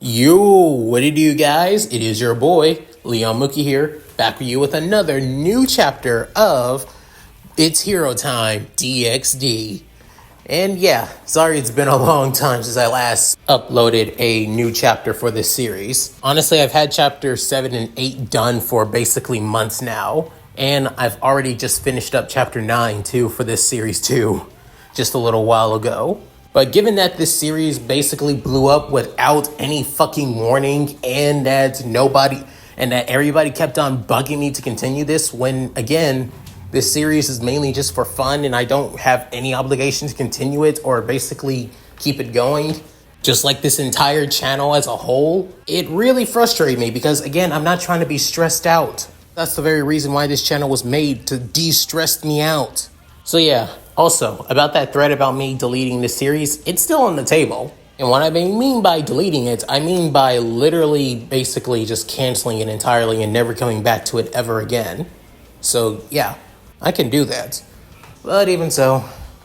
Yo, what do you do, guys? It is your boy, Leon Mookie here, back with you with another new chapter of It's Hero Time, DxD. And yeah, sorry it's been a long time since I last uploaded a new chapter for this series. Honestly, I've had chapters 7 and 8 done for basically months now, and I've already just finished up chapter 9 too for this series too, just a little while ago. But given that this series basically blew up without any fucking warning and that everybody kept on bugging me to continue this when, again, this series is mainly just for fun and I don't have any obligation to continue it or basically keep it going, just like this entire channel as a whole, it really frustrated me because, again, I'm not trying to be stressed out. That's the very reason why this channel was made, to de-stress me out. So yeah, also, about that thread about me deleting this series, it's still on the table. And what I mean by deleting it, I mean by literally basically just canceling it entirely and never coming back to it ever again. So yeah, I can do that. But even so,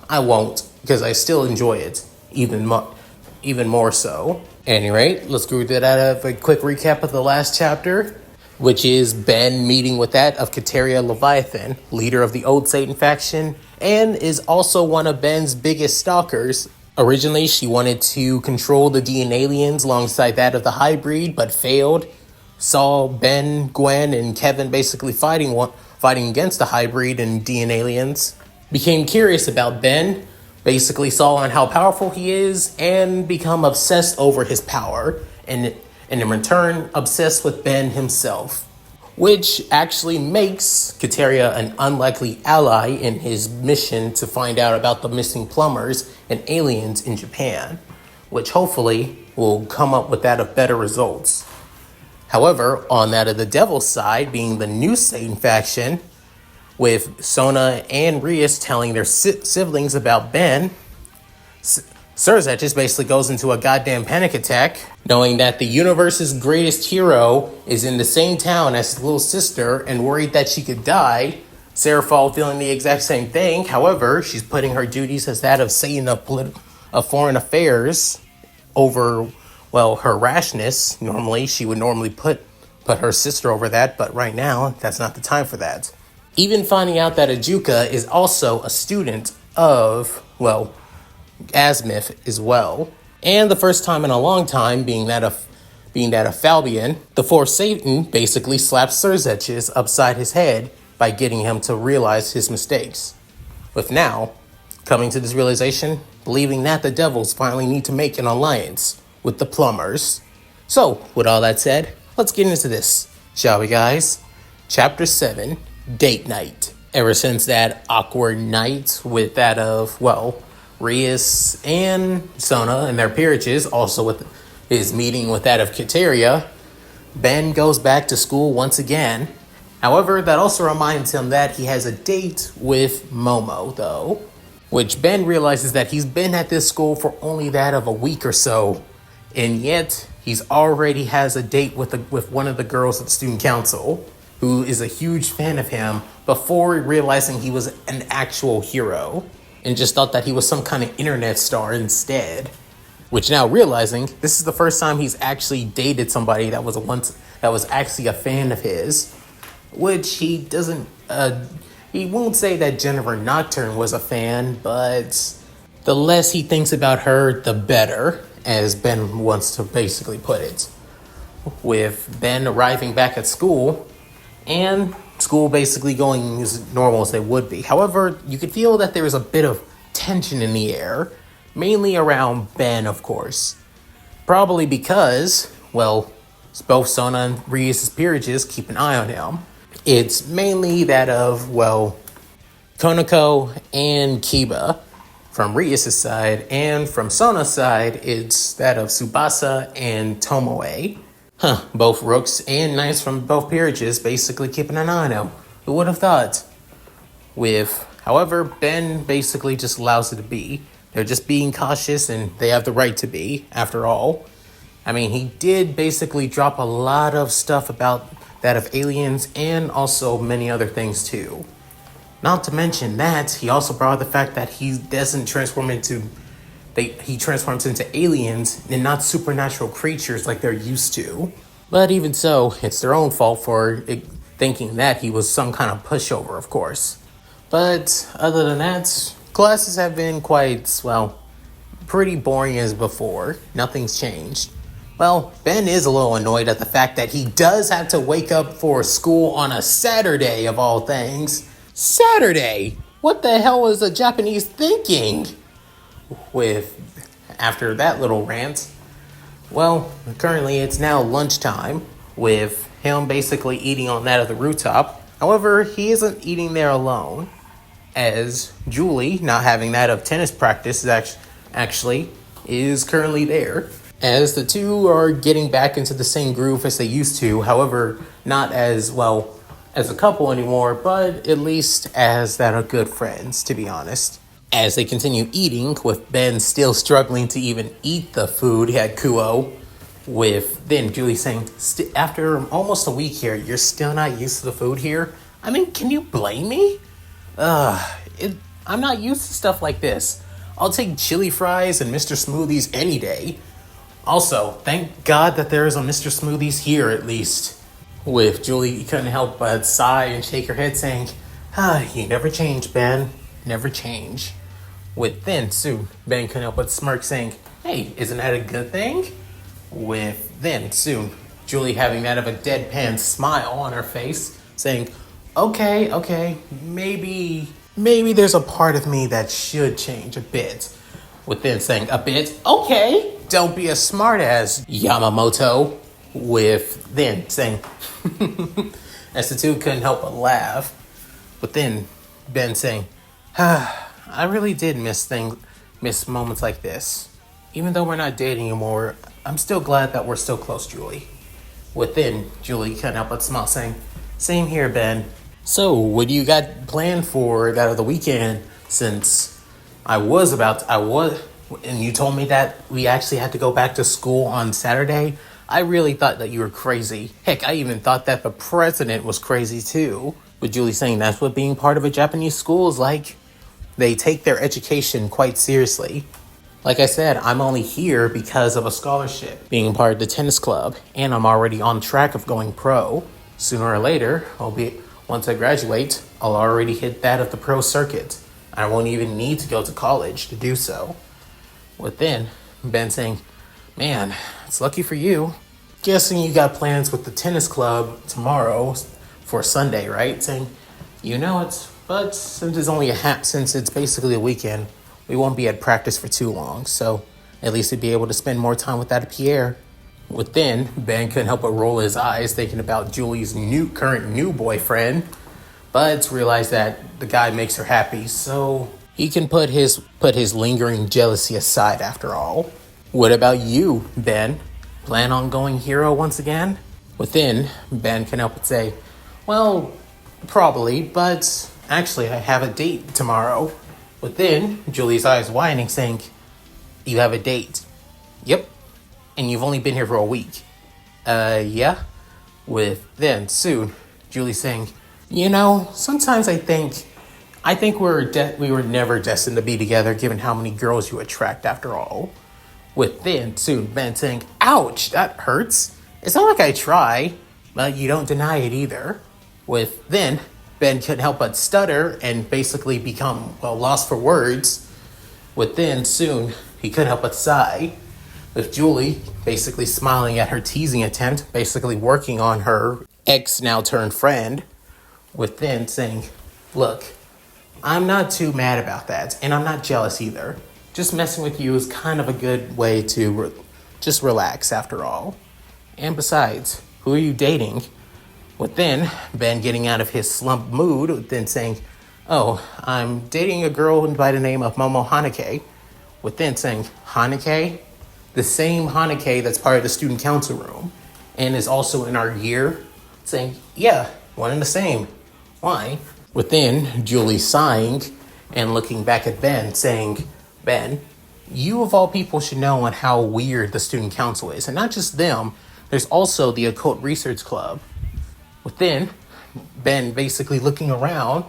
I won't, because I still enjoy it, even more so. Anyway, let's go through that of a quick recap of the last chapter, which is Ben meeting with that of Kateria Leviathan, leader of the Old Satan faction, and is also one of Ben's biggest stalkers. Originally, she wanted to control the DNA aliens alongside that of the hybrid, but failed. Saw Ben, Gwen, and Kevin basically fighting against the hybrid and DNA aliens. Became curious about Ben, basically saw on how powerful he is, and become obsessed over his power, and in return, obsessed with Ben himself, which actually makes Kateria an unlikely ally in his mission to find out about the missing plumbers and aliens in Japan, which hopefully will come up with that of better results. However, on that of the devil's side, being the new Satan faction, with Sona and Rias telling their siblings about Ben, Surzet just basically goes into a goddamn panic attack, knowing that the universe's greatest hero is in the same town as his little sister and worried that she could die. Seraphal feeling the exact same thing. However, she's putting her duties as that of Satan of foreign affairs over, well, her rashness. Normally, she would put her sister over that, but right now, that's not the time for that. Even finding out that Ajuka is also a student of, well, Asmith as well, and the first time in a long time being that of Falbian, the fourth Satan basically slaps Surzet upside his head by getting him to realize his mistakes. With now coming to this realization, believing that the devils finally need to make an alliance with the plumbers. So, with all that said, let's get into this, shall we, guys? Chapter 7, Date Night. Ever since that awkward night with that of, well, Rias and Sona and their peerages, also with his meeting with that of Kateria, Ben goes back to school once again. However, that also reminds him that he has a date with Momo, though, which Ben realizes that he's been at this school for only that of a week or so, and yet he's already has a date with one of the girls at the student council, who is a huge fan of him before realizing he was an actual hero, and just thought that he was some kind of internet star instead. Which now realizing this is the first time he's actually dated somebody that was actually a fan of his, which he doesn't. He won't say that Jennifer Nocturne was a fan, but the less he thinks about her, the better, as Ben wants to basically put it. With Ben arriving back at school, and school basically going as normal as they would be. However, you could feel that there was a bit of tension in the air, mainly around Ben, of course. Probably because, well, both Sona and Rias' peerages keep an eye on him. It's mainly that of, well, Konako and Kiba from Rias' side, and from Sona's side, it's that of Tsubasa and Tomoe. Both rooks and knights from both peerages basically keeping an eye on him. Who would have thought? However, Ben basically just allows it to be, They're just being cautious, and they have the right to be, after all. I mean, he did basically drop a lot of stuff about that of aliens and also many other things too. Not to mention that, he also brought up the fact that he doesn't transform into he transforms into aliens and not supernatural creatures like they're used to. But even so, it's their own fault for thinking that he was some kind of pushover, of course. But other than that, classes have been quite, well, pretty boring as before. Nothing's changed. Well, Ben is a little annoyed at the fact that he does have to wake up for school on a Saturday of all things. Saturday? What the hell was the Japanese thinking? After that little rant, well, currently it's now lunchtime with him basically eating on that of the rooftop. However, he isn't eating there alone, as Julie, not having that of tennis practice, actually is currently there. As the two are getting back into the same groove as they used to, however, not as well as a couple anymore, but at least as that are good friends, to be honest. As they continue eating, with Ben still struggling to even eat the food at Kuoh, with then Julie saying, after almost a week here, you're still not used to the food here? I mean, can you blame me? I'm not used to stuff like this. I'll take chili fries and Mr. Smoothies any day. Also, thank God that there is a Mr. Smoothies here at least. With Julie, couldn't help but sigh and shake her head saying, you never change, Ben. Never change. With then, soon, Ben couldn't help but smirk saying, hey, isn't that a good thing? With then, soon, Julie having that of a deadpan smile on her face, saying, okay, maybe there's a part of me that should change a bit. With then saying, a bit? Okay, don't be a smartass, Yamamoto. With then saying, as the two couldn't help but laugh. But then Ben saying, I really did miss moments like this. Even though we're not dating anymore, I'm still glad that we're still close, Julie. Within, Julie couldn't help but smile, saying, same here, Ben. So, what do you got planned for that of the weekend? Since and you told me that we actually had to go back to school on Saturday, I really thought that you were crazy. Heck, I even thought that the president was crazy too. With Julie saying that's what being part of a Japanese school is like. They take their education quite seriously. Like I said, I'm only here because of a scholarship, being part of the tennis club, and I'm already on track of going pro. Sooner or later, once I graduate, I'll already hit that of the pro circuit. I won't even need to go to college to do so. With then, Ben saying, man, it's lucky for you. Guessing you got plans with the tennis club tomorrow for Sunday, right? Saying, you know it, but since it's basically a weekend, we won't be at practice for too long, so at least we'd be able to spend more time with that Pierre. Within, Ben couldn't help but roll his eyes, thinking about Julie's current new boyfriend, but realized that the guy makes her happy, so he can put his lingering jealousy aside after all. What about you, Ben? Plan on going hero once again? Within, Ben can help but say, well, probably, but actually I have a date tomorrow. Within, Julie's eyes widening, saying, you have a date? Yep. And you've only been here for a week. Yeah? With then, soon, Julie saying, you know, sometimes I think we were never destined to be together given how many girls you attract after all. With then, soon, Ben saying, ouch, that hurts. It's not like I try, but you don't deny it either. With then, Ben couldn't help but stutter and basically become, lost for words. With then, soon, he couldn't help but sigh. With Julie basically smiling at her teasing attempt, basically working on her ex now turned friend. With then saying, look, I'm not too mad about that, and I'm not jealous either. Just messing with you is kind of a good way to just relax after all. And besides, who are you dating? With then, Ben getting out of his slump mood, then saying, oh, I'm dating a girl by the name of Momo Haneke. With then saying, Haneke? The same Haneke that's part of the student council room and is also in our year? Saying, yeah, one and the same. Why? Within, Julie sighing and looking back at Ben, saying, Ben, you of all people should know on how weird the student council is. And not just them, there's also the occult research club. Within, Ben basically looking around,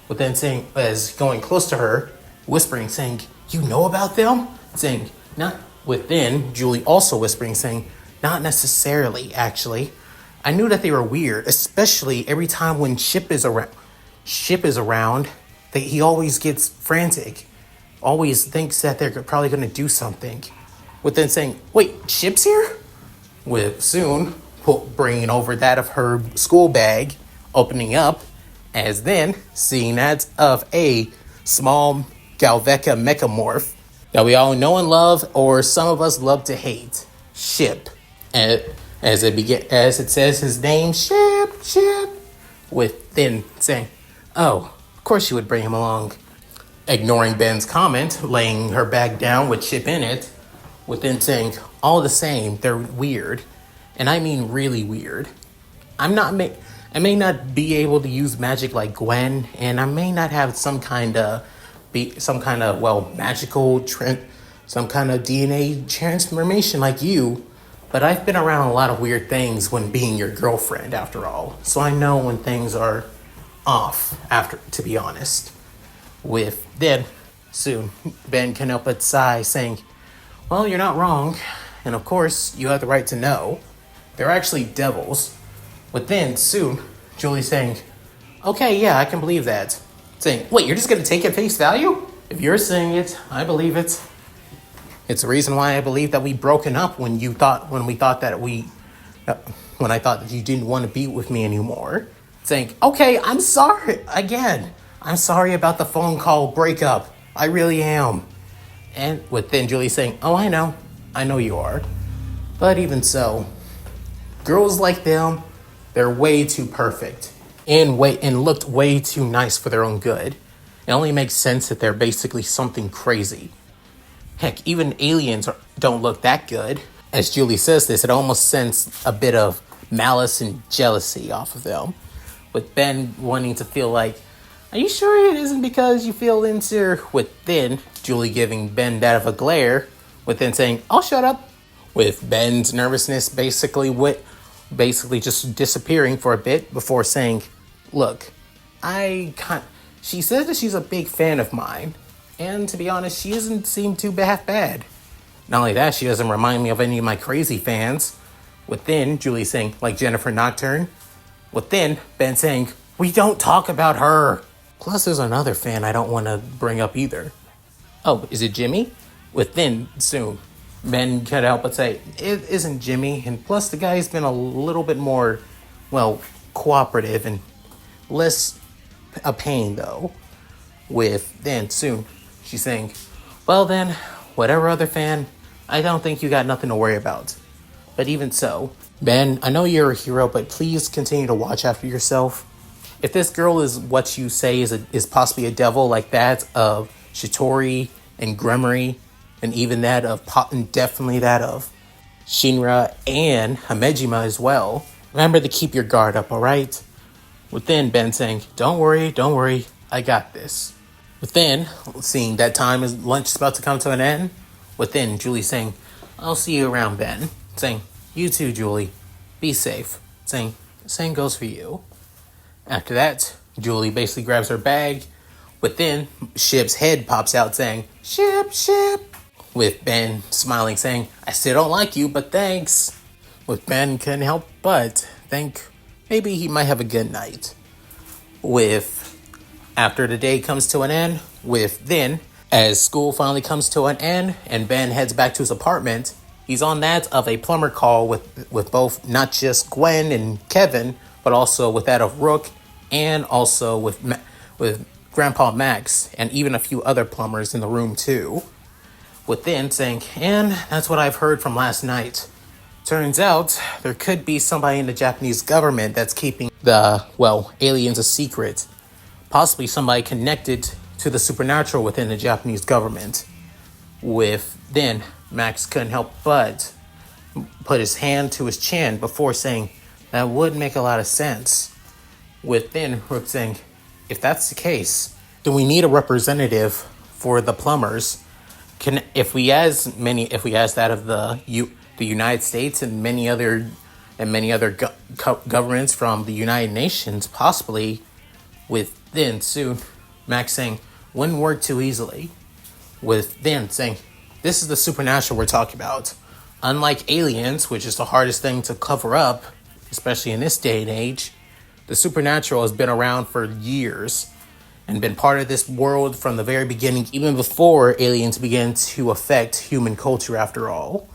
within saying, as going close to her, whispering, saying, "You know about them?" Saying, "Not." Within, Julie also whispering, saying, "Not necessarily, actually. I knew that they were weird, especially every time when Ship is around. That he always gets frantic, always thinks that they're probably going to do something." Within saying, "Wait, Ship's here?" With soon bringing over that of her school bag, opening up, as then seeing that of a small Galveca mechamorph that we all know and love, or some of us love to hate, Ship. As it says his name, Ship. With then saying, "Oh, of course you would bring him along." Ignoring Ben's comment, laying her bag down with Chip in it, within saying, "All the same, they're weird. And I mean really weird. I may not be able to use magic like Gwen, and I may not have some kind of magical some kind of DNA transformation like you, but I've been around a lot of weird things when being your girlfriend, after all. So I know when things are off, to be honest." With then, soon, Ben can help but sigh, saying, "Well, you're not wrong. And of course, you have the right to know. They're actually devils." With then, soon, Julie saying, "Okay, yeah, I can believe that." Saying, "Wait, you're just going to take it face value? If you're saying it, I believe it. It's the reason why I believe that we broken up when I thought that you didn't want to be with me anymore." Saying, "Okay, I'm sorry. Again, I'm sorry about the phone call breakup. I really am." And within Julie saying, "Oh, I know you are. But even so, girls like them, they're way too perfect and looked way too nice for their own good. It only makes sense that they're basically something crazy. Heck, even aliens don't look that good." As Julie says this, it almost sends a bit of malice and jealousy off of them, with Ben wanting to feel like, "Are you sure it isn't because you feel insecure?" Within Julie giving Ben that of a glare, within saying, "I'll shut up." With Ben's nervousness basically just disappearing for a bit before saying, "Look, she says that she's a big fan of mine, and to be honest, she doesn't seem too half bad. Not only that, she doesn't remind me of any of my crazy fans." Within Julie saying, "Like Jennifer Nocturne." Within Ben saying, "We don't talk about her. Plus, there's another fan I don't want to bring up either." "Oh, is it Jimmy?" Within soon, Ben can't help but say, "It isn't Jimmy. And plus, the guy's been a little bit more, cooperative and less a pain, though." With then soon, she's saying, "Well then, whatever other fan, I don't think you got nothing to worry about. But even so, Ben, I know you're a hero, but please continue to watch after yourself. If this girl is what you say is possibly a devil like that of Shitori and Gremory, and even that of and definitely that of Shinra and Hamejima as well, remember to keep your guard up, alright?" Within Ben saying, don't worry, I got this." Within, seeing that lunch is about to come to an end, within Julie saying, "I'll see you around, Ben." Saying, "You too, Julie. Be safe." Saying, "Same goes for you." After that, Julie basically grabs her bag. Within, Ship's head pops out saying, Ship. With Ben smiling saying, "I still don't like you, but thanks." With Ben couldn't help but think maybe he might have a good night. After the day comes to an end, as school finally comes to an end and Ben heads back to his apartment, he's on that of a plumber call with both not just Gwen and Kevin, but also with that of Rook, and also with Grandpa Max, and even a few other plumbers in the room too. Within saying, "And that's what I've heard from last night. Turns out there could be somebody in the Japanese government that's keeping the aliens a secret. Possibly somebody connected to the supernatural within the Japanese government." Then Max couldn't help but put his hand to his chin before saying, "That would make a lot of sense." Then Rook saying, "If that's the case, then we need a representative for the plumbers if we ask that of the United States and many other governments from the United Nations, possibly with then soon Max saying wouldn't work too easily, with then saying this is the supernatural we're talking about. Unlike aliens, which is the hardest thing to cover up, especially in this day and age, the supernatural has been around for years and been part of this world from the very beginning, even before aliens began to affect human culture after all.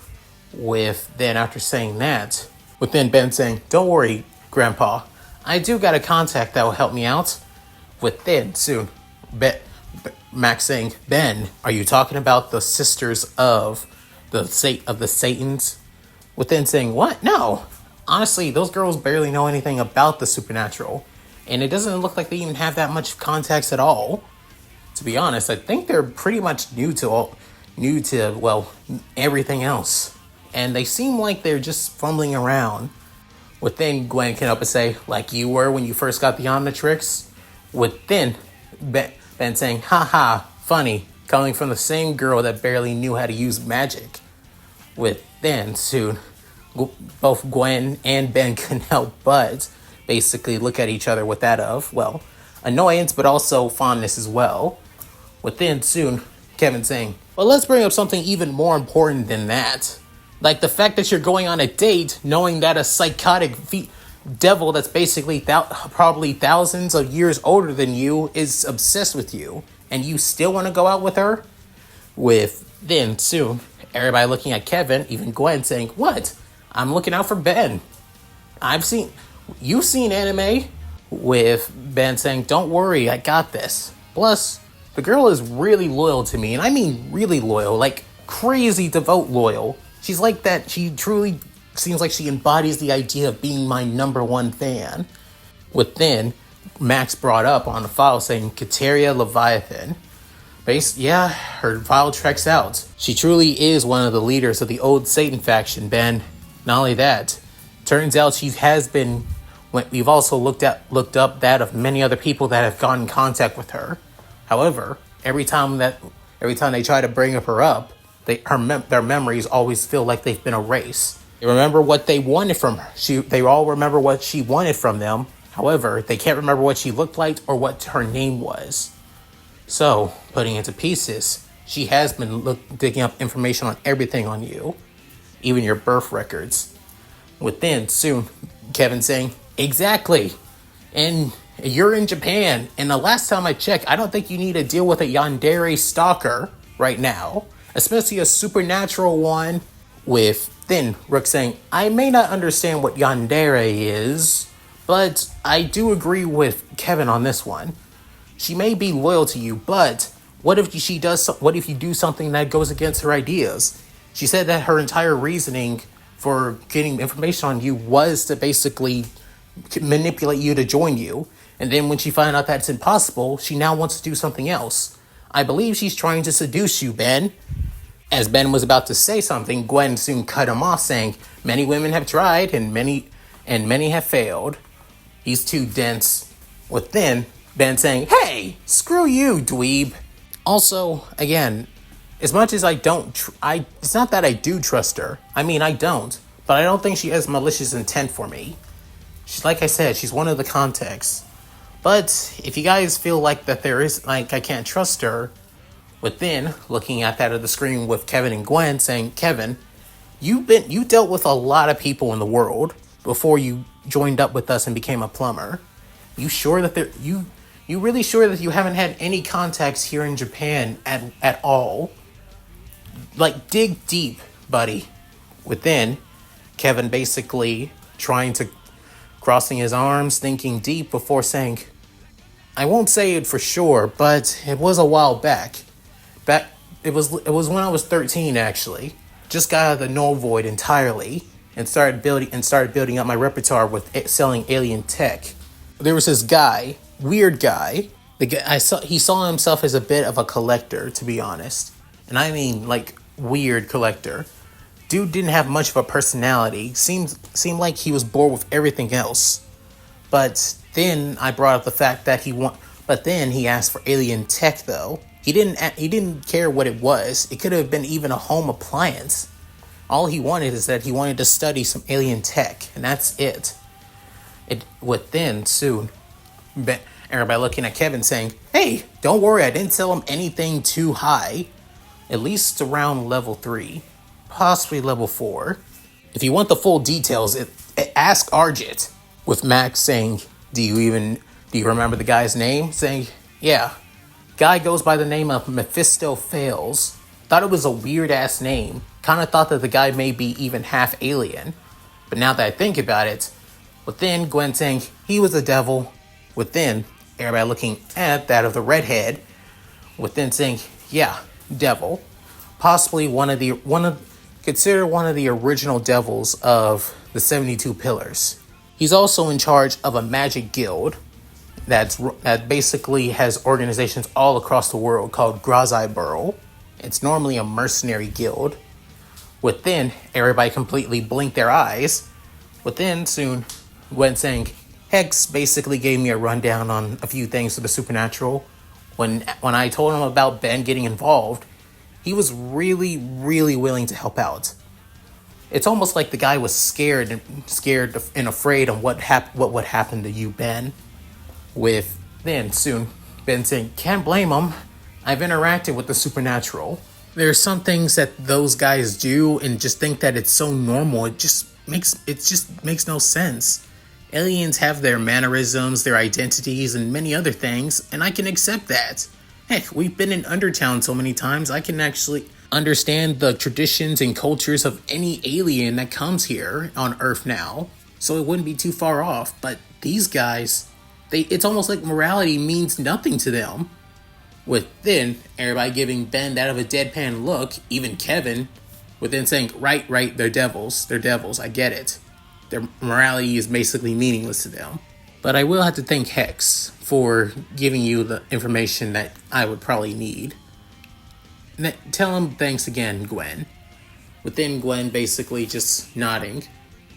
With then, after saying that, with then Ben saying, don't worry, Grandpa, I do got a contact that will help me out. With then, soon, Max saying, Ben, are you talking about the sisters of the Satans? With then saying, what? No. Honestly, those girls barely know anything about the supernatural. And it doesn't look like they even have that much contacts at all. To be honest, I think they're pretty much new to everything else. And they seem like they're just fumbling around. With then Gwen can up and say, like you were when you first got the Omnitrix. With then Ben saying, haha, funny, coming from the same girl that barely knew how to use magic. With then soon, both Gwen and Ben couldn't help but basically look at each other with that of, well, annoyance, but also fondness as well. With then soon, Kevin saying, well, let's bring up something even more important than that. Like the fact that you're going on a date knowing that a psychotic devil that's basically probably thousands of years older than you is obsessed with you, and you still want to go out with her? With then soon, everybody looking at Kevin, even Gwen saying, what? I'm looking out for Ben. You've seen anime. With Ben saying, don't worry, I got this. Plus, the girl is really loyal to me, and I mean really loyal, like crazy devout loyal. She's like that. She truly seems like she embodies the idea of being my number one fan. With then, Max brought up on the file saying Kateria Leviathan. Her file checks out. She truly is one of the leaders of the old Satan faction, Ben. Not only that, turns out she has been. We've also looked up that of many other people that have gotten in contact with her. However, every time they try to bring her up, their memories always feel like they've been erased. They remember what they wanted from her. They all remember what she wanted from them. However, they can't remember what she looked like or what her name was. So, putting into pieces, she has been digging up information on everything on you, even your birth records. Within soon, Kevin saying, exactly. And you're in Japan. And the last time I checked, I don't think you need to deal with a yandere stalker right now, especially a supernatural one. With then Rook saying, I may not understand what yandere is, but I do agree with Kevin on this one. She may be loyal to you, but what if you do something that goes against her ideas? She said that her entire reasoning for getting information on you was to basically manipulate you to join you. And then when she found out that's impossible, she now wants to do something else. I believe she's trying to seduce you, Ben. As Ben was about to say something, Gwen soon cut him off, saying, many women have tried and many have failed. He's too dense. With then Ben saying, hey, screw you, dweeb. Also, again, as much as it's not that I do trust her. I mean, I don't. But I don't think she has malicious intent for me. Like I said, she's one of the contacts. But if you guys feel like that there is, like, I can't trust her, with then looking at that of the screen with Kevin and Gwen saying, Kevin, you dealt with a lot of people in the world before you joined up with us and became a plumber. You really sure that you haven't had any contacts here in Japan at all? Like, dig deep, buddy. Within, Kevin basically crossing his arms, thinking deep before saying, I won't say it for sure, but it was a while back. It was when I was 13, actually. Just got out of the null void entirely and started building up my repertoire with selling alien tech. There was this guy, weird guy. He saw himself as a bit of a collector, to be honest. And I mean, like, weird collector. Dude didn't have much of a personality. Seemed like he was bored with everything else. But then I brought up the fact that but then he asked for alien tech, though. He didn't care what it was. It could have been even a home appliance. All he wanted is that he wanted to study some alien tech, and that's it. It would then soon, everybody looking at Kevin saying, "Hey, don't worry, I didn't sell him anything too high. At least around level 3, possibly level 4. If you want the full details, ask Arjit." With Max saying, do you remember the guy's name? Saying, "Yeah, guy goes by the name of Mephisto Fails." Thought it was a weird ass name. Kind of thought that the guy may be even half alien. But now that I think about it, within Gwen saying he was a devil, within everybody looking at that of the redhead, within saying, "Yeah, devil, possibly consider one of the original devils of the 72 Pillars." He's also in charge of a magic guild that basically has organizations all across the world called Grazai. It's normally a mercenary guild. Within, everybody completely blinked their eyes. Within, soon, Gwen saying, Hex basically gave me a rundown on a few things of the supernatural. When I told him about Ben getting involved, he was really, really willing to help out. It's almost like the guy was scared and afraid of what would happen to you, Ben. With then soon Ben saying, "Can't blame him. I've interacted with the supernatural. There are some things that those guys do and just think that it's so normal. It just makes no sense. Aliens have their mannerisms, their identities, and many other things, and I can accept that. Heck, we've been in Undertown so many times, I can actually understand the traditions and cultures of any alien that comes here on Earth now, so it wouldn't be too far off. But these guys, it's almost like morality means nothing to them." With then everybody giving Ben that of a deadpan look, even Kevin, with then saying, right, they're devils, I get it. Their morality is basically meaningless to them. But I will have to thank Hex for giving you the information that I would probably need. Tell him thanks again, Gwen. Within Gwen basically just nodding.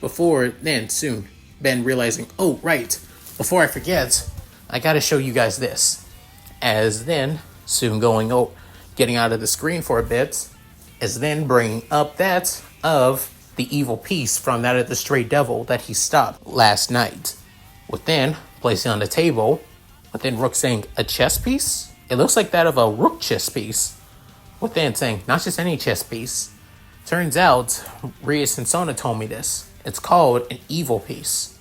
Before then, soon, Ben realizing, "Oh, right, before I forget, I gotta show you guys this." As then, soon getting out of the screen for a bit, as then bringing up that of the evil piece from that of the stray devil that he stopped last night. Within, placing on the table, within Rook saying, "A chess piece? It looks like that of a Rook chess piece." Within saying, "Not just any chess piece. Turns out, Rias and Sona told me this. It's called an evil piece.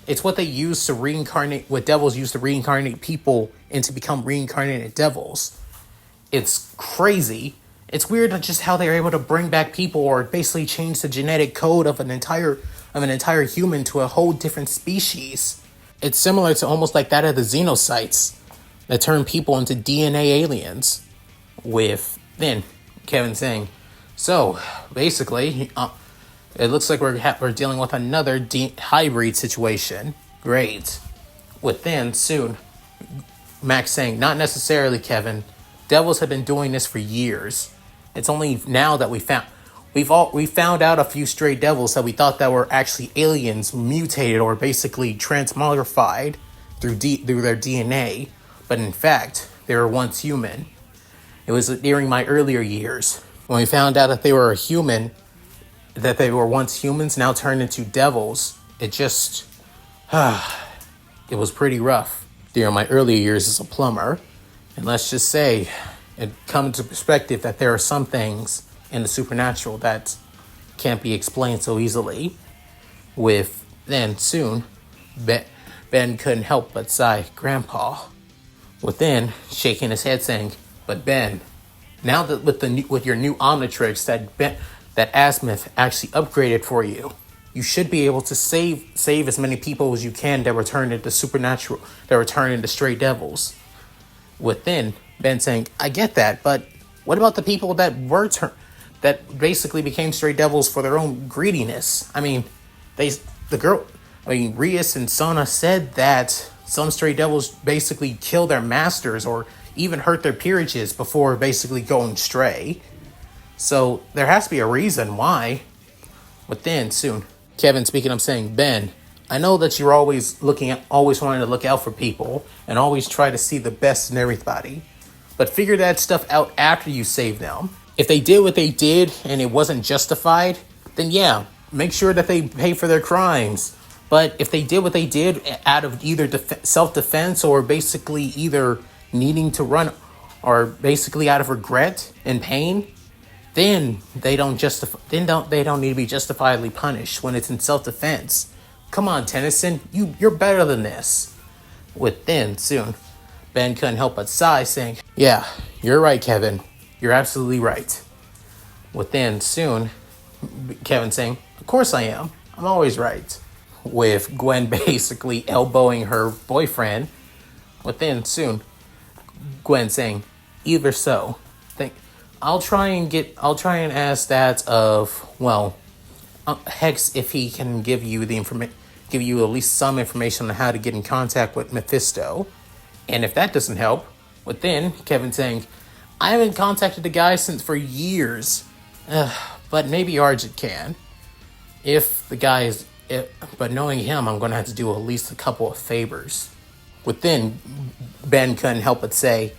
It's what devils use to reincarnate people and to become reincarnated devils. It's crazy. It's weird just how they're able to bring back people or basically change the genetic code of an entire human to a whole different species. It's similar to almost like that of the xenocytes that turn people into DNA aliens." With then Kevin saying, "So basically, it looks like we're dealing with another hybrid situation. Great." Within soon, Max saying, "Not necessarily, Kevin. Devils have been doing this for years. It's only now that we found out a few stray devils that we thought that were actually aliens mutated or basically transmogrified through their DNA, but in fact they were once human. It was during my earlier years when we found out that they were that they were once humans, now turned into devils. It was pretty rough during my earlier years as a plumber. And let's just say it comes to perspective that there are some things in the supernatural that can't be explained so easily." With then soon, Ben couldn't help but sigh, "Grandpa." Within, shaking his head saying, "But Ben, now that with your new Omnitrix that Azimuth actually upgraded for you, you should be able to save as many people as you can that return into stray devils." Within, Ben saying, "I get that, but what about the people that that basically became stray devils for their own greediness? I mean, Rias and Sona said that some stray devils basically kill their masters or even hurt their peerages before basically going stray. So there has to be a reason why." Within soon, Kevin speaking up saying, "Ben, I know that you're always wanting to look out for people and always try to see the best in everybody. but figure that stuff out after you save them. If they did what they did and it wasn't justified, then yeah, make sure that they pay for their crimes. But if they did what they did out of either self-defense or basically either needing to run or basically out of regret and pain, then they don't need to be justifiably punished when it's in self-defense. Come on, Tennyson, you're better than this. Within soon, Ben couldn't help but sigh, saying, "Yeah, you're right, Kevin. You're absolutely right." Within soon, Kevin saying, "Of course I am. I'm always right." With Gwen basically elbowing her boyfriend. Within soon, Gwen saying, "Either so. I'll try and ask that of, well, Hex, if he can give you give you at least some information on how to get in contact with Mephisto. And if that doesn't help, within Kevin saying, I haven't contacted the guy for years, but maybe Argent can. But knowing him, I'm going to have to do at least a couple of favors." Within, Ben couldn't help but say,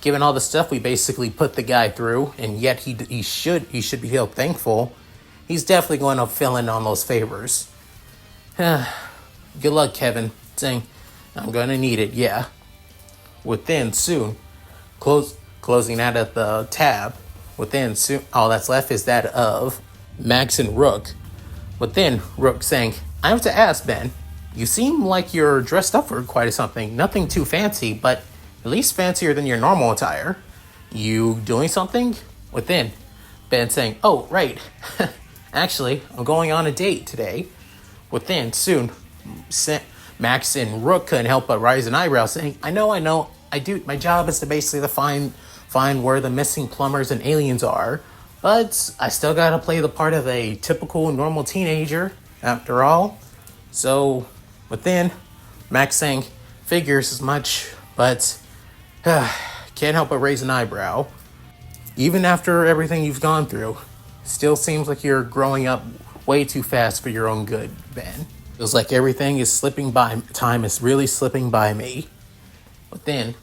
given all the stuff we basically put the guy through, and yet he should be held thankful, he's definitely going to fill in on those favors. Good luck, Kevin. Saying, I'm going to need it, yeah. Within, soon, closing out of the tab. Within, soon, all that's left is that of Max and Rook. Within, Rook saying, I have to ask, Ben, you seem like you're dressed up for quite something. Nothing too fancy, but at least fancier than your normal attire. You doing something? Within, Ben saying, oh, right. Actually, I'm going on a date today. Within, soon, Max and Rook couldn't help but raise an eyebrow, saying, I know, I do. My job is to basically find where the missing plumbers and aliens are, but I still gotta play the part of a typical normal teenager, after all. So, within, Max saying, figures as much, but can't help but raise an eyebrow. Even after everything you've gone through, still seems like you're growing up way too fast for your own good, Ben. Feels like everything is slipping by. Time is really slipping by me. But then,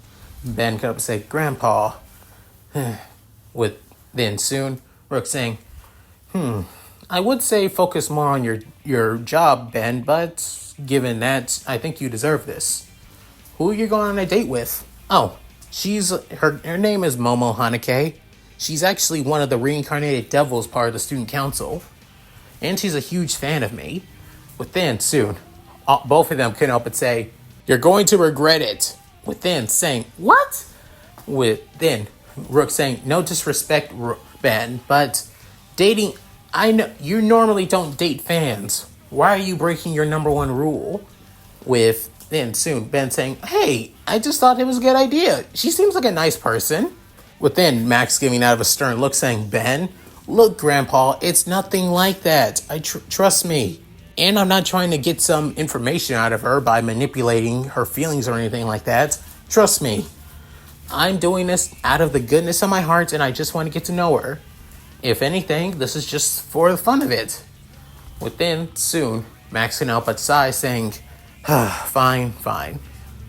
Ben could up and say, Grandpa. Then soon, Rook saying, I would say focus more on your job, Ben, but given that, I think you deserve this. Who are you going on a date with? Oh, her name is Momo Haneke. She's actually one of the reincarnated devils part of the student council. And she's a huge fan of me. Within, soon, both of them couldn't help but say, you're going to regret it. Within, saying, what? Within, Rook saying, no disrespect, Ben, but dating, I know, you normally don't date fans. Why are you breaking your number one rule? Within, soon, Ben saying, hey, I just thought it was a good idea. She seems like a nice person. Within, Max giving out of a stern look saying, Ben, look, Grandpa, it's nothing like that. Trust me. And I'm not trying to get some information out of her by manipulating her feelings or anything like that. Trust me. I'm doing this out of the goodness of my heart, and I just want to get to know her. If anything, this is just for the fun of it. Within, soon, Max can help but sigh, saying, fine.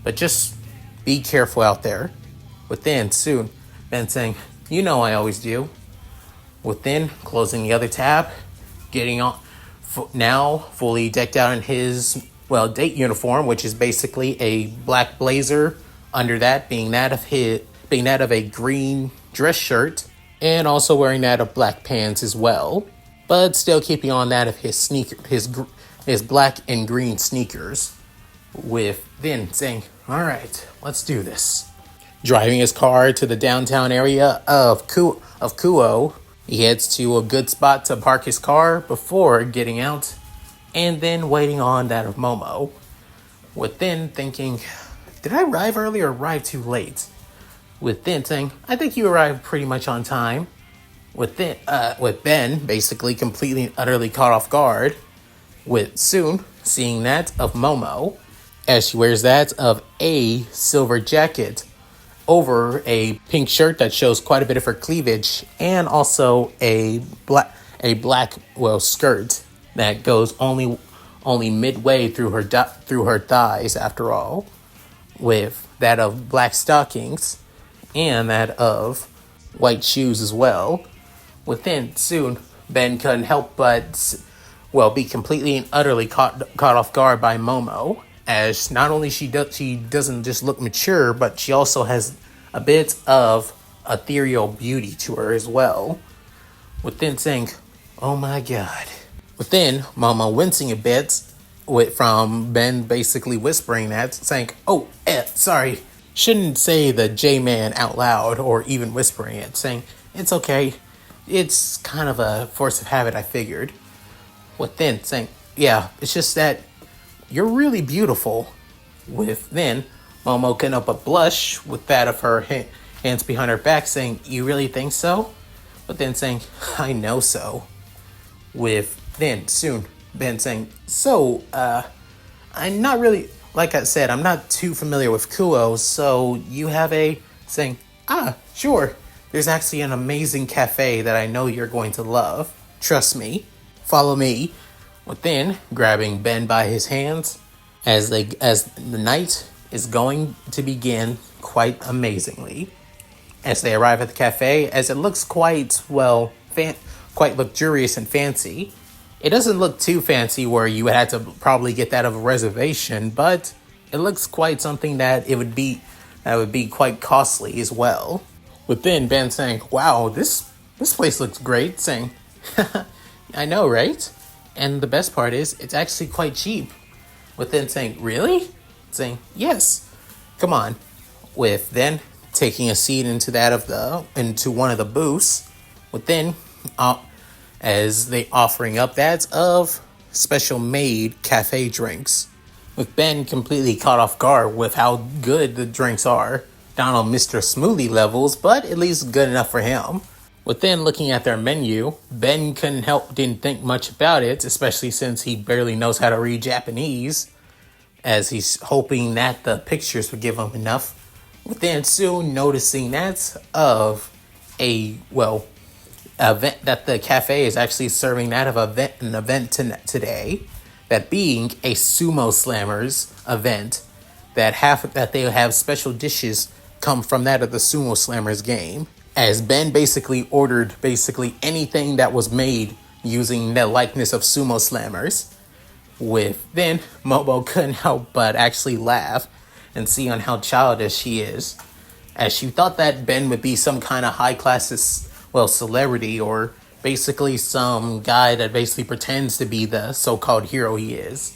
But just be careful out there. Within, soon, Ben saying, you know I always do. Within, closing the other tab, getting on, now fully decked out in his, date uniform, which is basically a black blazer, under that being that of a green dress shirt, and also wearing that of black pants as well, but still keeping on that of his black and green sneakers, with then saying, all right, let's do this. Driving his car to the downtown area of Kuoh, he heads to a good spot to park his car before getting out, and then waiting on that of Momo. Within thinking, did I arrive early or arrive too late? Within saying, I think you arrived pretty much on time. With Ben basically completely and utterly caught off guard. With soon seeing that of Momo, as she wears that of a silver jacket over a pink shirt that shows quite a bit of her cleavage, and also a black skirt that goes only midway through her thighs after all, with that of black stockings, and that of white shoes as well. Within soon, Ben couldn't help but, well, be completely and utterly caught off guard by Momo, as not only she doesn't just look mature, but she also has a bit of ethereal beauty to her as well. Within saying, "Oh my God." Within Momo wincing a bit from Ben basically whispering that, saying, "Oh, sorry." Shouldn't say the J-Man out loud or even whispering it, saying, "It's okay. It's kind of a force of habit, I figured." Within saying, "Yeah, it's just that you're really beautiful." With then, Momo couldn't help but blush with that of her hands behind her back, saying, "You really think so?" But then saying, "I know so." With then, soon, Ben saying, "So, I'm not really, like I said, I'm not too familiar with Kuoh, so you have a," saying, "Sure. There's actually an amazing cafe that I know you're going to love. Trust me. Follow me." Within, grabbing Ben by his hands, as the night is going to begin quite amazingly. As they arrive at the cafe, as it looks quite, well, quite luxurious and fancy. It doesn't look too fancy where you would have to probably get that of a reservation, but it looks quite something that would be quite costly as well. Within, Ben saying, "Wow, this place looks great," saying, "I know, right? And the best part is, it's actually quite cheap." Within saying, "Really?" Saying, "Yes. Come on." With then taking a seat into one of the booths. Within, as they offering up that of special made cafe drinks. With Ben completely caught off guard with how good the drinks are. Not on Mr. Smoothie levels, but at least good enough for him. Within looking at their menu, Ben didn't think much about it, especially since he barely knows how to read Japanese, as he's hoping that the pictures would give him enough. Within soon noticing that of event that the cafe is actually serving that of an event today, that being a sumo slammers event, that they have special dishes come from that of the sumo slammers game. As Ben basically ordered anything that was made using the likeness of sumo slammers. With then Momo couldn't help but actually laugh and see on how childish she is, as she thought that Ben would be some kind of high class celebrity, or basically some guy that basically pretends to be the so-called hero he is.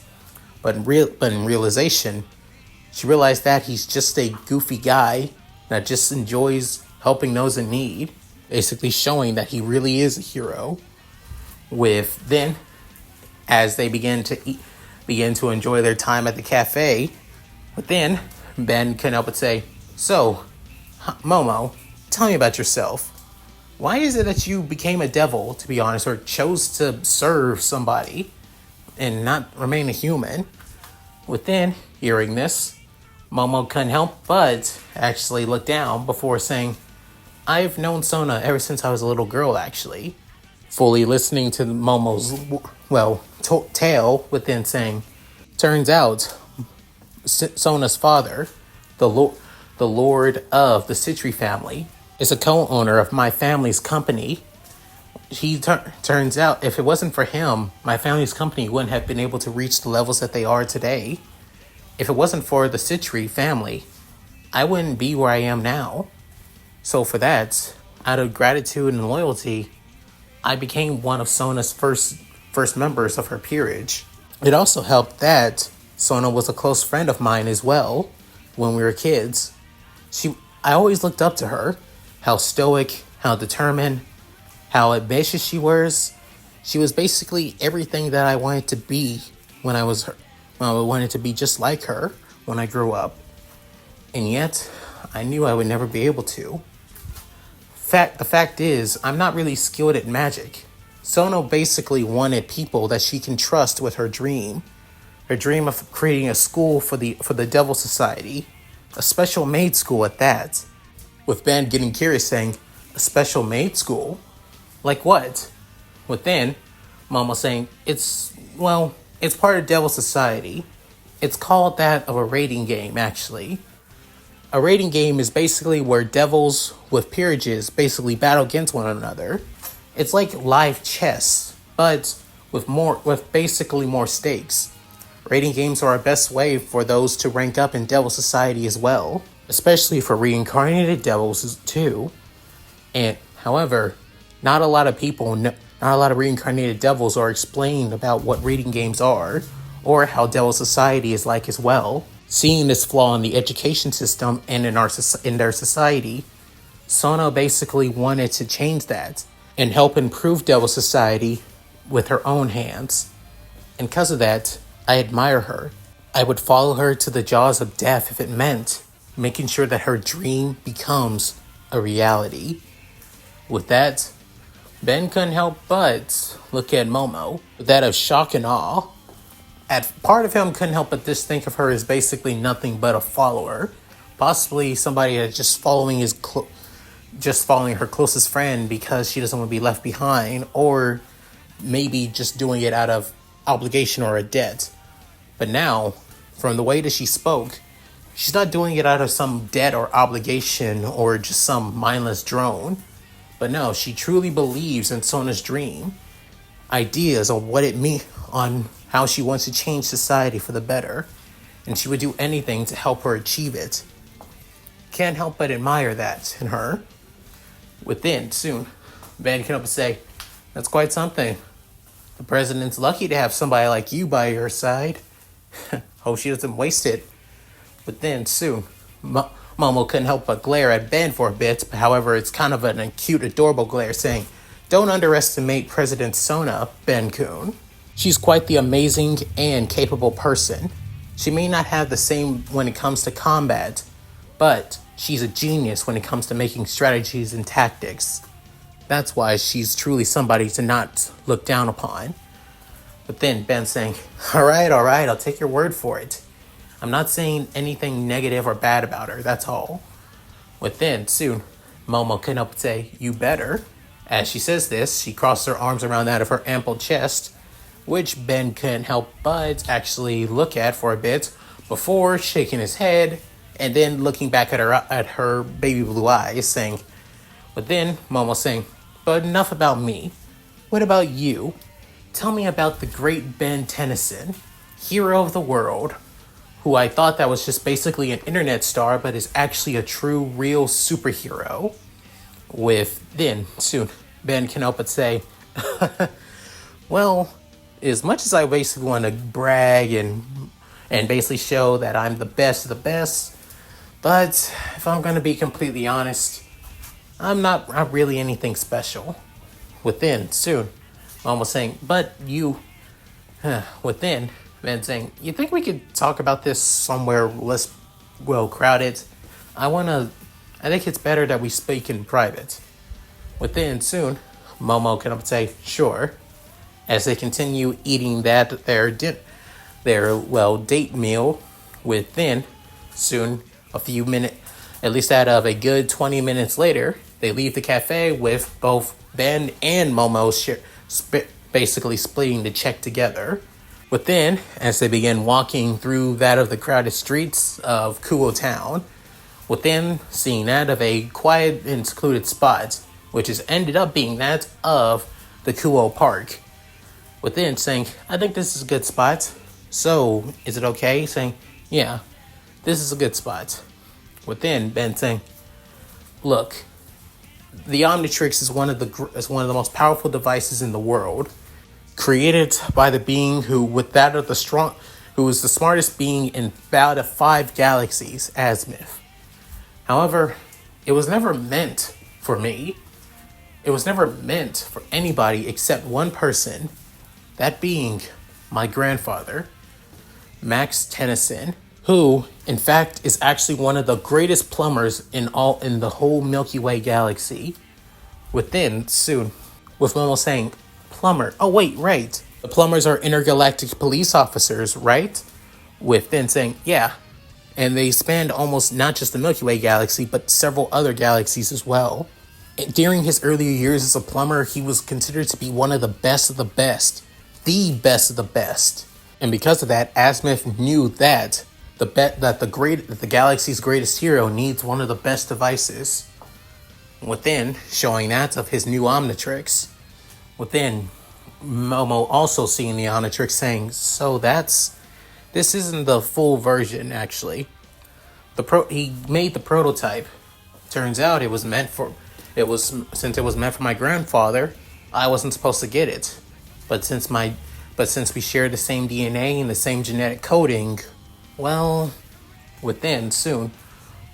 But in realization, she realized that he's just a goofy guy that just enjoys helping those in need, basically showing that he really is a hero. With then, as they begin to enjoy their time at the cafe, but then Ben couldn't help but say, "So, Momo, tell me about yourself. Why is it that you became a devil, to be honest, or chose to serve somebody and not remain a human?" Within hearing this, Momo couldn't help but actually look down before saying, "I've known Sona ever since I was a little girl, actually." Fully listening to Momo's, tale, within saying, "Turns out, Sona's father, the lord of the Citri family, is a co-owner of my family's company. Turns out, if it wasn't for him, my family's company wouldn't have been able to reach the levels that they are today. If it wasn't for the Citri family, I wouldn't be where I am now. So for that, out of gratitude and loyalty, I became one of Sona's first members of her peerage. It also helped that Sona was a close friend of mine as well when we were kids. I always looked up to her, how stoic, how determined, how ambitious she was. She was basically everything that I wanted to be when I wanted to be just like her when I grew up. And yet, I knew I would never be able to. The fact is, I'm not really skilled at magic. Sona basically wanted people that she can trust with her dream of creating a school for the Devil Society, a special maid school at that. With Ben getting curious, saying, "A special maid school? Like what?" Within, Mama saying, it's part of Devil Society. It's called that of a rating game, actually. A rating game is basically where devils with peerages basically battle against one another. It's like live chess, but with basically more stakes. Rating games are our best way for those to rank up in devil society as well, especially for reincarnated devils too. And however, not a lot of reincarnated devils are explained about what rating games are, or how devil society is like as well. Seeing this flaw in the education system and in their society, Sona basically wanted to change that and help improve devil society with her own hands. And because of that, I admire her. I would follow her to the jaws of death if it meant making sure that her dream becomes a reality. With that, Ben couldn't help but look at Momo with that of shock and awe. Part of him couldn't help but just think of her as basically nothing but a follower, possibly somebody that's just following her closest friend because she doesn't want to be left behind, or maybe just doing it out of obligation or a debt. But now, from the way that she spoke, she's not doing it out of some debt or obligation or just some mindless drone. But no, she truly believes in Sona's dream, ideas on what it means, on how she wants to change society for the better, and she would do anything to help her achieve it. Can't help but admire that in her. Within, soon, Ben can up and say, "That's quite something. The president's lucky to have somebody like you by your side. Hope she doesn't waste it." But then, soon, Momo couldn't help but glare at Ben for a bit, but however, it's kind of an cute, adorable glare, saying, "Don't underestimate President Sona, Ben-kun. She's quite the amazing and capable person. She may not have the same when it comes to combat, but she's a genius when it comes to making strategies and tactics. That's why she's truly somebody to not look down upon." But then Ben saying, all right, I'll take your word for it. I'm not saying anything negative or bad about her, that's all. Within, soon, Momo can help but say, "You better." As she says this, she crosses her arms around that of her ample chest, which Ben couldn't help but actually look at for a bit before shaking his head and then looking back at her baby blue eyes, saying, but then Momo saying, "But enough about me. What about you? Tell me about the great Ben Tennyson, hero of the world, who I thought that was just basically an internet star, but is actually a true, real superhero." With then, soon, Ben can help but say, "Well, as much as I basically want to brag and basically show that I'm the best of the best, but if I'm going to be completely honest, I'm not really anything special." Within, soon, Mom was saying, "But you," within, Ben saying, "You think we could talk about this somewhere less well crowded? I think it's better that we speak in private." Within, soon, Momo can up say, "Sure." As they continue eating their date meal. Within, soon, a few minutes, at least out of a good 20 minutes later, they leave the cafe with both Ben and Momo basically splitting the check together. Within, as they begin walking through that of the crowded streets of Kuoh town, within seeing that of a quiet and secluded spot, which has ended up being that of the Kuoh Park. Within saying, "I think this is a good spot. So, is it okay?" Saying, "Yeah, this is a good spot." Within, Ben saying, "Look, the Omnitrix is one of the most powerful devices in the world, created by the being who is the smartest being in about 5 galaxies, Azimuth. However, it was never meant for me. It was never meant for anybody except one person, that being my grandfather, Max Tennyson, who, in fact, is actually one of the greatest plumbers in the whole Milky Way galaxy." Within, soon, with Momo saying, "Plumber, oh wait, right. The plumbers are intergalactic police officers, right?" Within saying, "Yeah. And they span almost not just the Milky Way galaxy, but several other galaxies as well. During his earlier years as a plumber, he was considered to be one of the best of the best. The best of the best. And because of that, Azimuth knew that the galaxy's greatest hero needs one of the best devices. Within, showing that of his new Omnitrix. Within, Momo also seeing the Omnitrix saying, so this isn't the full version actually. He made the prototype. Turns out since it was meant for my grandfather, I wasn't supposed to get it. But since we share the same DNA and the same genetic coding, well, within soon,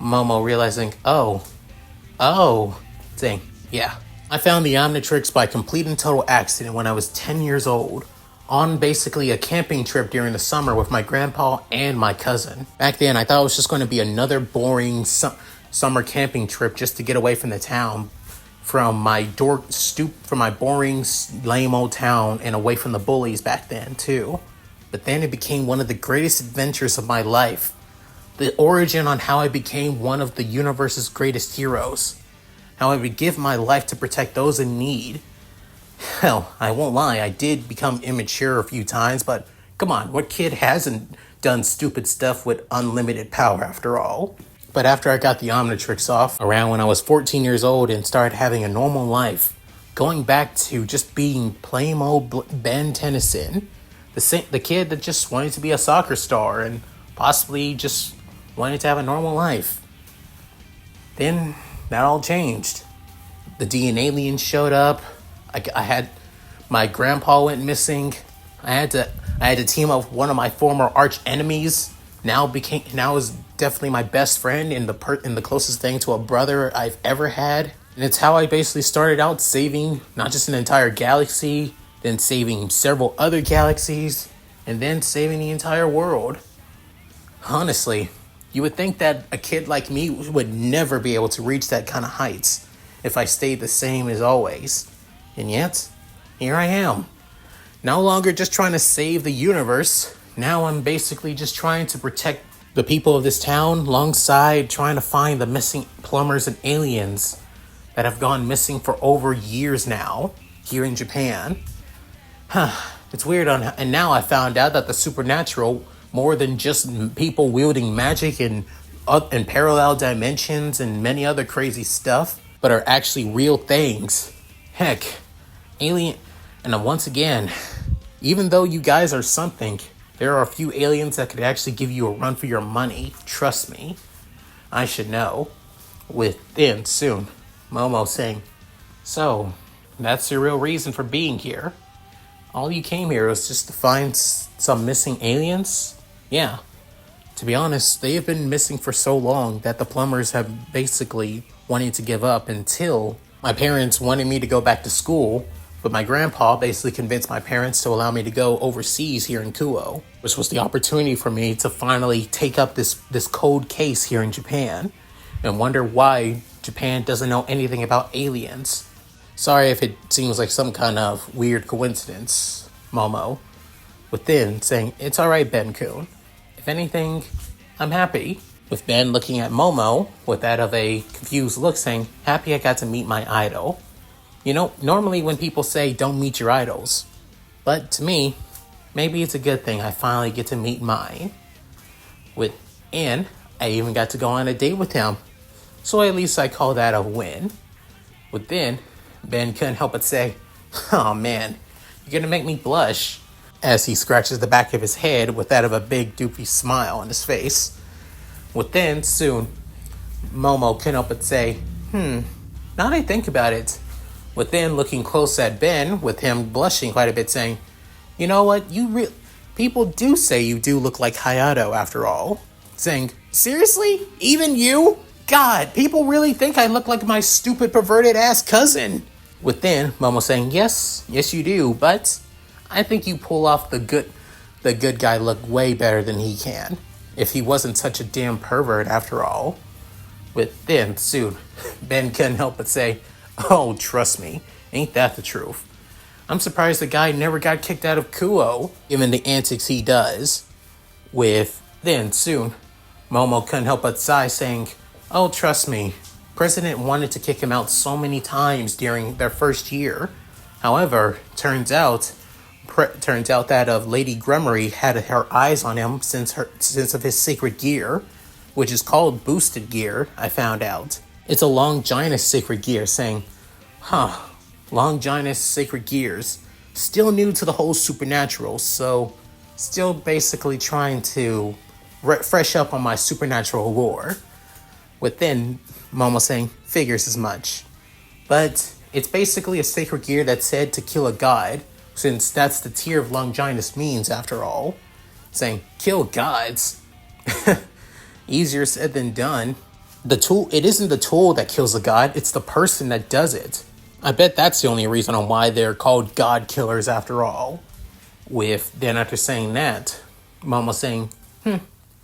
Momo realizing, saying, yeah. I found the Omnitrix by complete and total accident when I was 10 years old, on basically a camping trip during the summer with my grandpa and my cousin. Back then, I thought it was just going to be another boring summer camping trip just to get away from the town, from my boring, lame old town, and away from the bullies back then, too. But then it became one of the greatest adventures of my life. The origin on how I became one of the universe's greatest heroes. How I would give my life to protect those in need. Hell, I won't lie, I did become immature a few times, but come on, what kid hasn't done stupid stuff with unlimited power after all? But after I got the Omnitrix off, around when I was 14 years old and started having a normal life, going back to just being plain old Ben Tennyson, the kid that just wanted to be a soccer star and possibly just wanted to have a normal life. Then that all changed. The DNA aliens showed up. I had my grandpa went missing. I had to team up with one of my former arch enemies. Now is definitely my best friend and the closest thing to a brother I've ever had. And it's how I basically started out saving not just an entire galaxy, then saving several other galaxies, and then saving the entire world. Honestly, you would think that a kid like me would never be able to reach that kind of heights if I stayed the same as always. And yet, here I am. No longer just trying to save the universe. Now I'm basically just trying to protect the people of this town, alongside trying to find the missing plumbers and aliens that have gone missing for over years now here in Japan. It's weird, and now I found out that the supernatural, more than just people wielding magic in parallel dimensions and many other crazy stuff, but are actually real things. Heck, alien, and once again, even though you guys are something, there are a few aliens that could actually give you a run for your money. Trust me, I should know. Within soon, Momo saying, so, that's your real reason for being here? All you came here was just to find some missing aliens? Yeah. To be honest, they have been missing for so long that the plumbers have basically wanted to give up until my parents wanted me to go back to school, but my grandpa basically convinced my parents to allow me to go overseas here in Kuoh, which was the opportunity for me to finally take up this cold case here in Japan and wonder why Japan doesn't know anything about aliens. Sorry if it seems like some kind of weird coincidence, Momo. Within saying, it's alright, Ben-kun. If anything, I'm happy. With Ben looking at Momo with that of a confused look saying, happy I got to meet my idol. You know, normally when people say don't meet your idols, but to me, maybe it's a good thing I finally get to meet mine. And I even got to go on a date with him, so at least I call that a win. Within, Ben couldn't help but say, oh man, you're gonna make me blush, as he scratches the back of his head with that of a big doofy smile on his face. Within, soon, Momo couldn't help but say, now that I think about it. Within, looking close at Ben, with him blushing quite a bit, saying, you know what, people do say you do look like Hayato after all. Saying, seriously? Even you? God, people really think I look like my stupid perverted ass cousin. Within, Momo saying, yes you do, but I think you pull off the good guy look way better than he can, if he wasn't such a damn pervert after all. Within, soon, Ben couldn't help but say, oh, trust me, ain't that the truth? I'm surprised the guy never got kicked out of Kuoh, given the antics he does. Within, soon, Momo couldn't help but sigh, saying, oh, trust me, President wanted to kick him out so many times during their first year. However, turns out, turns out that Lady Gremory had her eyes on him since of his sacred gear, which is called boosted gear. I found out it's a Longinus sacred gear, saying, "Huh, Longinus sacred gears, still new to the whole supernatural, so still basically trying to fresh up on my supernatural lore." Within Momo saying, "Figures as much," but it's basically a sacred gear that's said to kill a god, since that's the tier of Longinus means after all. Saying, kill gods? Easier said than done. It isn't the tool that kills a god, it's the person that does it. I bet that's the only reason on why they're called god killers after all. Then after saying that, Momo saying,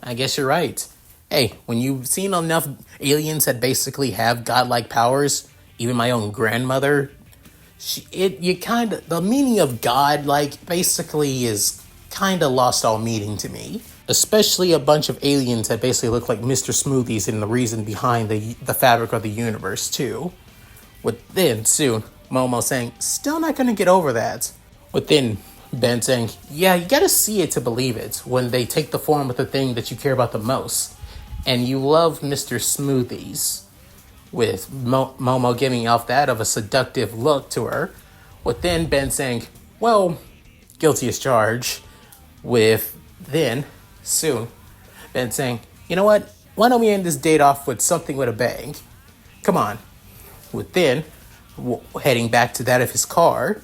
I guess you're right. Hey, when you've seen enough aliens that basically have godlike powers, even my own grandmother, the meaning of God, basically is kind of lost all meaning to me. Especially a bunch of aliens that basically look like Mr. Smoothies and the reason behind the fabric of the universe, too. Within, soon, Momo saying, still not going to get over that. Within, Ben saying, yeah, you gotta see it to believe it when they take the form of the thing that you care about the most. And you love Mr. Smoothies. With Momo giving off that of a seductive look to her. Within, Ben saying, well, guilty as charged. Then, soon, Ben saying, you know what? Why don't we end this date off with something with a bang? Come on. Within, heading back to that of his car.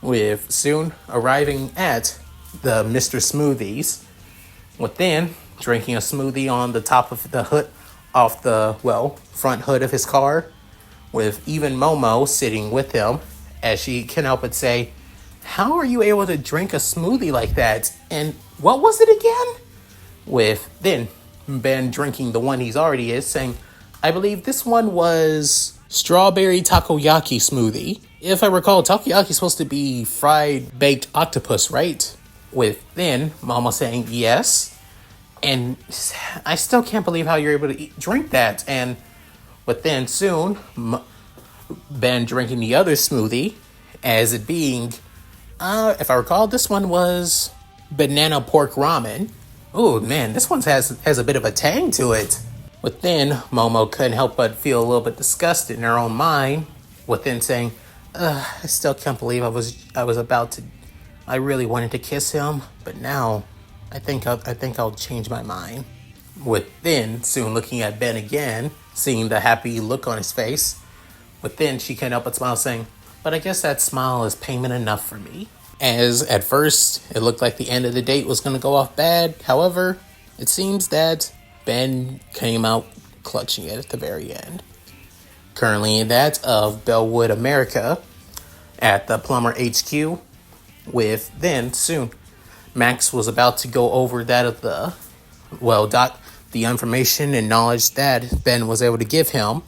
With soon arriving at the Mr. Smoothies. Within, drinking a smoothie on the top of the hood, off the, front hood of his car, with even Momo sitting with him, as she can help but say, how are you able to drink a smoothie like that? And what was it again? With then Ben drinking the one he's already is, saying, I believe this one was strawberry takoyaki smoothie. If I recall, takoyaki is supposed to be fried baked octopus, right? With then Momo saying yes. And I still can't believe how you're able to drink that. But then soon, Ben drinking the other smoothie, as it being, if I recall, this one was banana pork ramen. Oh man, this one has a bit of a tang to it. But then Momo couldn't help but feel a little bit disgusted in her own mind. Within saying, I still can't believe I was about to. I really wanted to kiss him, but now I think I'll change my mind. Within, soon looking at Ben again, seeing the happy look on his face. Within, she can't help but smile, saying, but I guess that smile is payment enough for me. As at first, it looked like the end of the date was going to go off bad. However, it seems that Ben came out clutching it at the very end. Currently in that of Bellwood, America, at the Plumber HQ, with then, soon, Max was about to go over that of the information and knowledge that Ben was able to give him.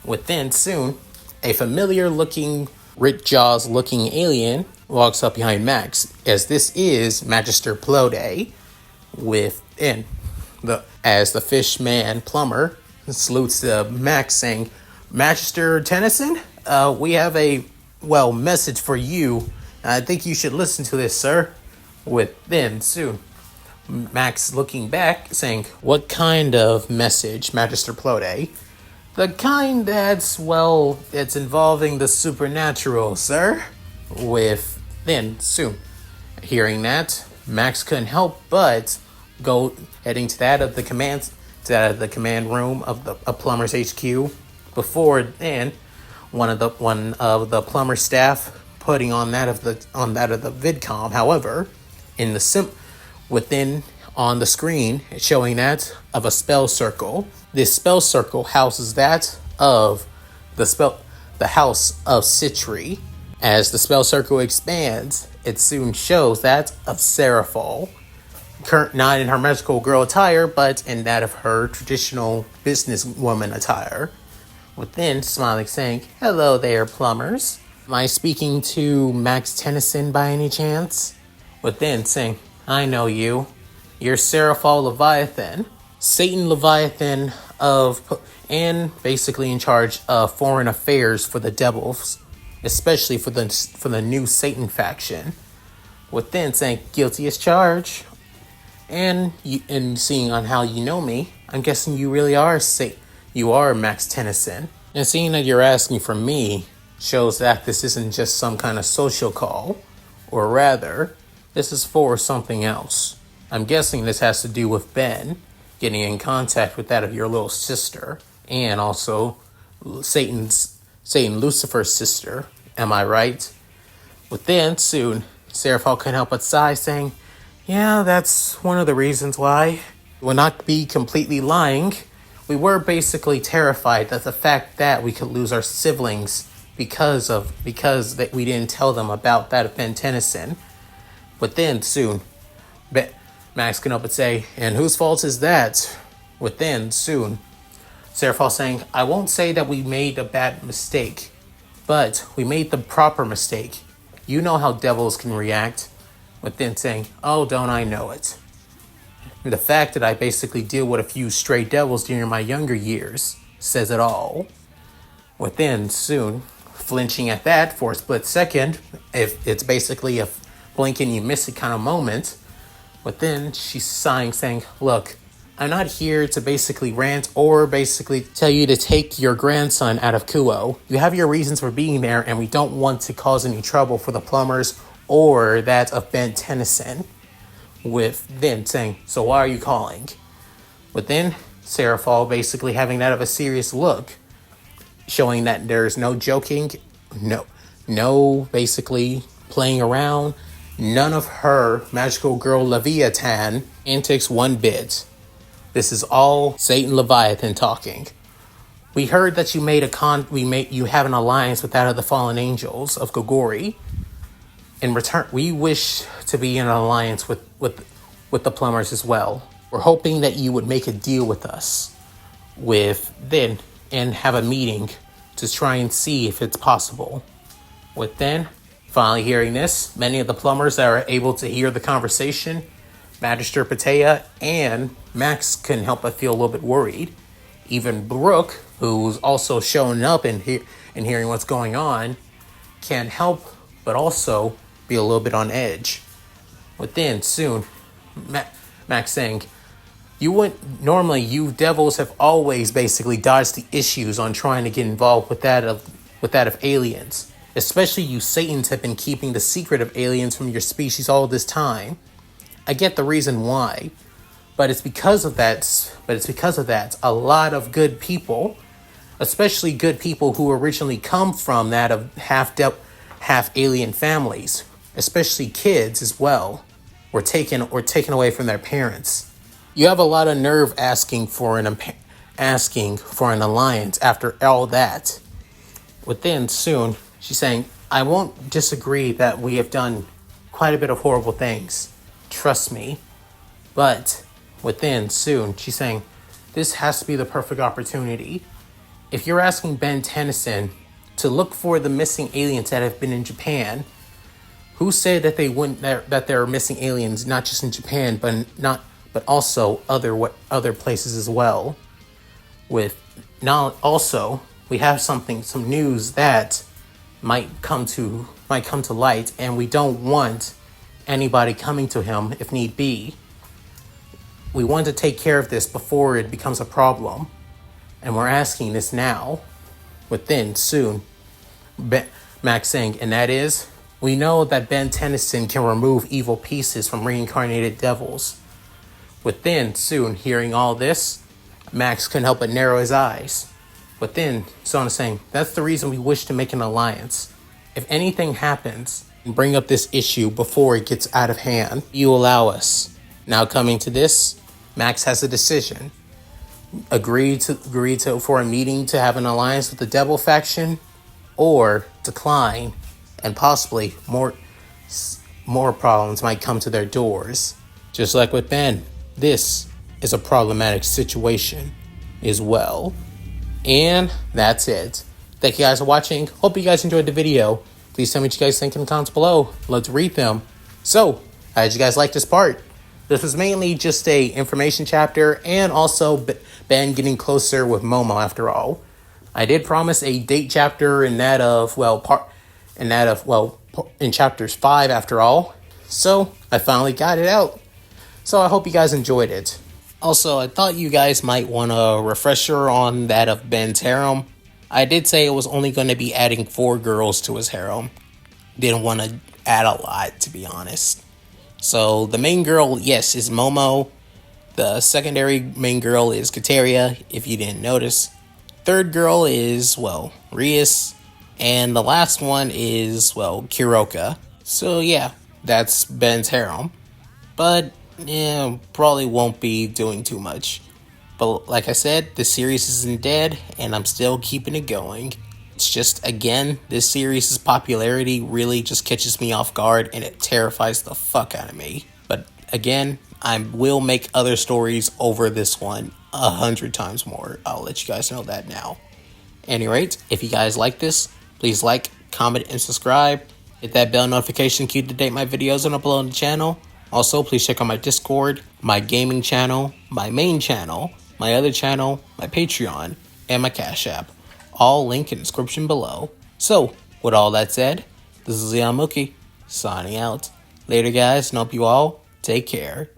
Within, soon, a familiar looking, Rick Jaws looking alien walks up behind Max, as this is Magister Plode. As the fish man plumber salutes Max, saying, Magister Tennyson, we have a message for you. I think you should listen to this, sir. Within, soon, Max looking back, saying, what kind of message, Magister Plode? The kind that's involving the supernatural, sir. Within, soon, hearing that, Max couldn't help but go heading to that of the command room of the plumber's HQ. Before then, one of the plumber staff putting on that of the vidcom. However, within on the screen, it's showing that of a spell circle. This spell circle houses that of the house of Citri. As the spell circle expands, it soon shows that of Seraphol. Not in her magical girl attire, but in that of her traditional businesswoman attire. Within, smiling, saying, hello there, plumbers. Am I speaking to Max Tennyson by any chance? Within, saying, I know you. You're Seraphol Leviathan. Satan Leviathan and basically in charge of foreign affairs for the devils, especially for the new Satan faction. with then saying guilty as charged. And seeing on how you know me, I'm guessing you really are you are Max Tennyson. And seeing that you're asking for me shows that this isn't just some kind of social call, or rather, this is for something else. I'm guessing this has to do with Ben getting in contact with that of your little sister, and also Satan Lucifer's sister. Am I right? Within soon, Seraphim couldn't help but sigh, saying, "Yeah, that's one of the reasons why." Will not be completely lying. We were basically terrified that the fact that we could lose our siblings because that we didn't tell them about that of Ben Tennyson. But then soon, Max can up and say, "And whose fault is that?" Within soon, Seraphim saying, "I won't say that we made a bad mistake, but we made the proper mistake. You know how devils can react." Within saying, "Oh, don't I know it?" The fact that I basically deal with a few stray devils during my younger years says it all. Within soon, flinching at that for a split second, if it's basically a blink and you miss it kind of moment. Within, she's sighing, saying, "Look, I'm not here to basically rant or basically tell you to take your grandson out of Kuoh. You have your reasons for being there, and we don't want to cause any trouble for the plumbers or that of Ben Tennyson." With then saying, "So why are you calling?" But then Seraphim basically having that of a serious look, showing that there's no joking, no basically playing around, none of her magical girl Leviathan antics one bit. This is all Satan Leviathan talking. "We heard that you you have an alliance with that of the fallen angels of Gogori. In return, we wish to be in an alliance with the plumbers as well. We're hoping that you would make a deal with us and have a meeting to try and see if it's possible." With then, finally hearing this, many of the plumbers that are able to hear the conversation, Magister Patea and Max couldn't help but feel a little bit worried. Even Brooke, who's also showing up and hearing what's going on, can't help but also be a little bit on edge. Within soon, Max saying, you devils have always basically dodged the issues on trying to get involved with that of aliens. Especially you Satans have been keeping the secret of aliens from your species all this time. I get the reason why, but it's because of that a lot of good people, especially good people who originally come from that of half alien families, especially kids as well, were taken away from their parents. You have a lot of nerve asking for an alliance after all that. Within soon, she's saying, "I won't disagree that we have done quite a bit of horrible things. Trust me." But within soon, she's saying, "This has to be the perfect opportunity. If you're asking Ben Tennyson to look for the missing aliens that have been in Japan, who said that that there are missing aliens not just in Japan, but also other places as well? With now also, we have some news that might come to light, and we don't want anybody coming to him if need be. We want to take care of this before it becomes a problem, and we're asking this now." Within soon, Max saying, "And that is, we know that Ben Tennyson can remove evil pieces from reincarnated devils." Within soon, hearing all this, Max couldn't help but narrow his eyes. Within, Sona saying, "That's the reason we wish to make an alliance. If anything happens, and bring up this issue before it gets out of hand, you allow us." Now coming to this, Max has a decision. Agree for a meeting to have an alliance with the devil faction, or decline, and possibly more problems might come to their doors. Just like with Ben, this is a problematic situation as well. And that's it. Thank you guys for watching. Hope you guys enjoyed the video. Please tell me what you guys think in the comments below. Love to read them. So, how did you guys like this part? This was mainly just a information chapter, and also Ben getting closer with Momo after all. I did promise a date chapter in chapters 5 after all. So I finally got it out. So I hope you guys enjoyed it. Also, I thought you guys might want a refresher on that of Ben's harem. I did say it was only going to be adding 4 girls to his harem. Didn't want to add a lot, to be honest. So the main girl, yes, is Momo. The secondary main girl is Kateria, if you didn't notice. Third girl is, well, Rias. And the last one is, well, Kiroka. So yeah, that's Ben's harem. But, yeah, probably won't be doing too much. But like I said, the series isn't dead, and I'm still keeping it going. It's just, again, this series' popularity really just catches me off guard, and it terrifies the fuck out of me. But again, I will make other stories over this one 100 times more. I'll let you guys know that now. Any rate, if you guys like this, please like, comment, and subscribe. Hit that bell notification cue to date my videos when I upload on the channel. Also, please check out my Discord, my gaming channel, my main channel, my other channel, my Patreon, and my Cash App. All linked in the description below. So, with all that said, this is Leon Mookie, signing out. Later guys, and hope you all take care.